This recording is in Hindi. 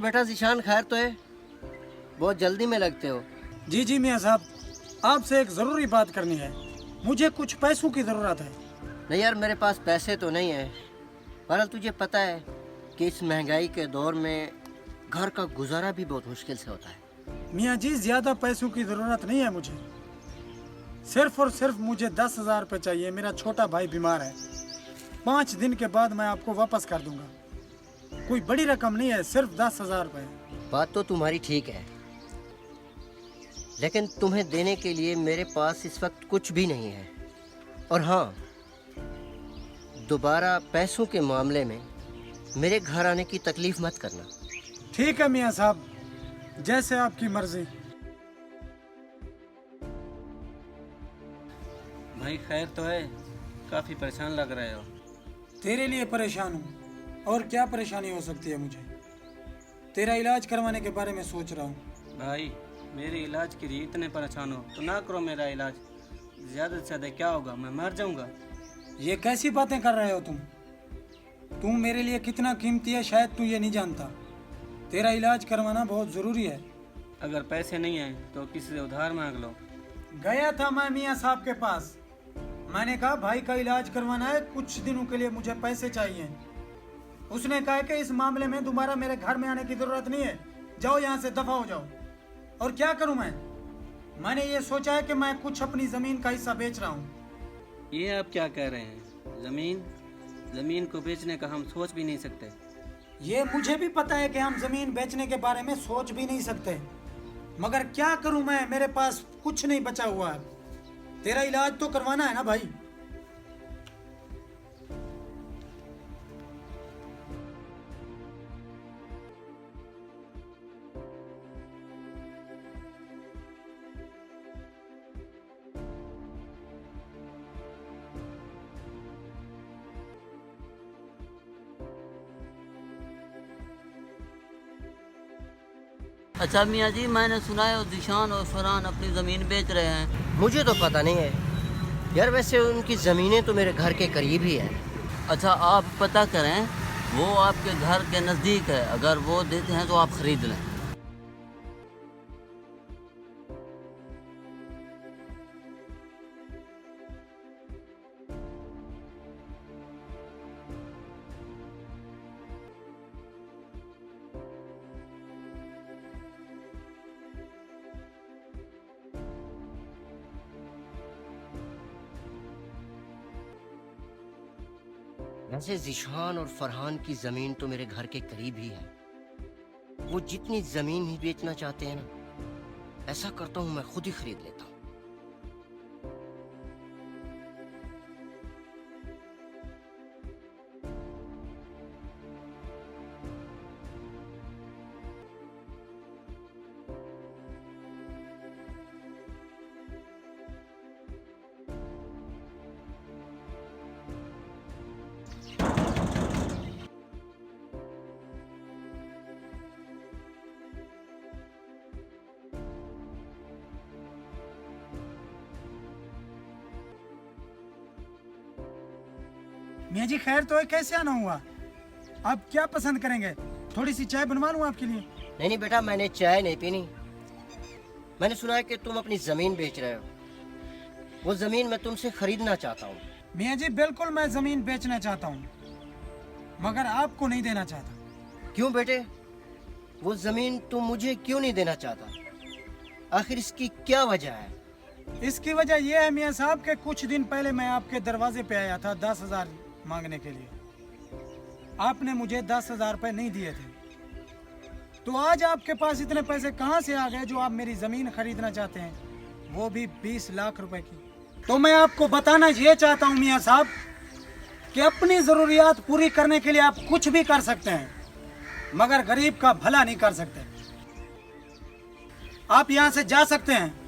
बेटा ज़ीशान, खैर तो है? बहुत जल्दी में लगते हो। जी जी मियाँ साहब, आपसे एक ज़रूरी बात करनी है। मुझे कुछ पैसों की ज़रूरत है। नहीं यार, मेरे पास पैसे तो नहीं है, पर तुझे पता है कि इस महंगाई के दौर में घर का गुजारा भी बहुत मुश्किल से होता है। मियाँ जी, ज़्यादा पैसों की ज़रूरत नहीं है मुझे। सिर्फ और सिर्फ मुझे 10,000 रुपये चाहिए। मेरा छोटा भाई बीमार है। 5 दिन के बाद मैं आपको वापस कर दूंगा। कोई बड़ी रकम नहीं है, सिर्फ 10,000 रुपये। बात तो तुम्हारी ठीक है, लेकिन तुम्हें देने के लिए मेरे पास इस वक्त कुछ भी नहीं है। और हाँ, दोबारा पैसों के मामले में मेरे घर आने की तकलीफ मत करना। ठीक है मियाँ साहब, जैसे आपकी मर्जी। भाई खैर तो है? काफ़ी परेशान लग रहे हो। तेरे लिए परेशान हूँ, और क्या परेशानी हो सकती है मुझे? तेरा इलाज करवाने के बारे में सोच रहा हूँ। भाई मेरे इलाज के लिए इतने परेशान हो तो ना करो मेरा इलाज। ज़्यादा से ज़्यादा क्या होगा, मैं मर जाऊंगा। ये कैसी बातें कर रहे हो तुम मेरे लिए कितना कीमती है, शायद तू ये नहीं जानता। तेरा इलाज करवाना बहुत ज़रूरी है। अगर पैसे नहीं हैं तो किसी से उधार मांग लो। गया था मैं मियाँ साहब के पास। मैंने कहा भाई का इलाज करवाना है, कुछ दिनों के लिए मुझे पैसे चाहिए। उसने कहा कि इस मामले में दोबारा मेरे घर में आने की ज़रूरत नहीं है, जाओ यहाँ से दफा हो जाओ। और क्या करूँ मैंने ये सोचा है कि मैं कुछ अपनी ज़मीन का हिस्सा बेच रहा हूँ। ये आप क्या कह रहे हैं? ज़मीन को बेचने का हम सोच भी नहीं सकते। ये मुझे भी पता है कि हम ज़मीन बेचने के बारे में सोच भी नहीं सकते, मगर क्या करूं मैं, मेरे पास कुछ नहीं बचा हुआ है। तेरा इलाज तो करवाना है ना भाई। अच्छा मियाँ जी, मैंने सुना है ज़ीशान और फरहान अपनी ज़मीन बेच रहे हैं। मुझे तो पता नहीं है यार, वैसे उनकी ज़मीनें तो मेरे घर के करीब ही है। अच्छा, आप पता करें, वो आपके घर के नज़दीक है। अगर वो देते हैं तो आप ख़रीद लें। वैसे ज़ीशान और फरहान की ज़मीन तो मेरे घर के करीब ही है। वो जितनी ज़मीन ही बेचना चाहते हैं ना, ऐसा करता हूँ मैं खुद ही खरीद लेता हूँ। मियाँ जी खैर तो है, कैसे आना हुआ? आप क्या पसंद करेंगे? थोड़ी सी चाय बनवा लूँ आपके लिए? नहीं बेटा, मैंने चाय नहीं पीनी। मैंने सुना है कि तुम अपनी ज़मीन बेच रहे हो। वो ज़मीन मैं तुमसे खरीदना चाहता हूँ। मियाँ जी बिल्कुल, मैं ज़मीन बेचना चाहता हूँ, मगर आपको नहीं देना चाहता। क्यों बेटे? वो ज़मीन तुम मुझे क्यों नहीं देना चाहता? आखिर इसकी क्या वजह है? इसकी वजह यह है मियाँ साहब के कुछ दिन पहले मैं आपके दरवाजे पे आया था 10,000 मांगने के लिए। आपने मुझे 10,000 रुपये नहीं दिए थे, तो आज आपके पास इतने पैसे कहाँ से आ गए जो आप मेरी ज़मीन खरीदना चाहते हैं, वो भी 20 लाख रुपए की? तो मैं आपको बताना ये चाहता हूँ मियाँ साहब कि अपनी ज़रूरियात पूरी करने के लिए आप कुछ भी कर सकते हैं, मगर गरीब का भला नहीं कर सकते। आप यहाँ से जा सकते हैं।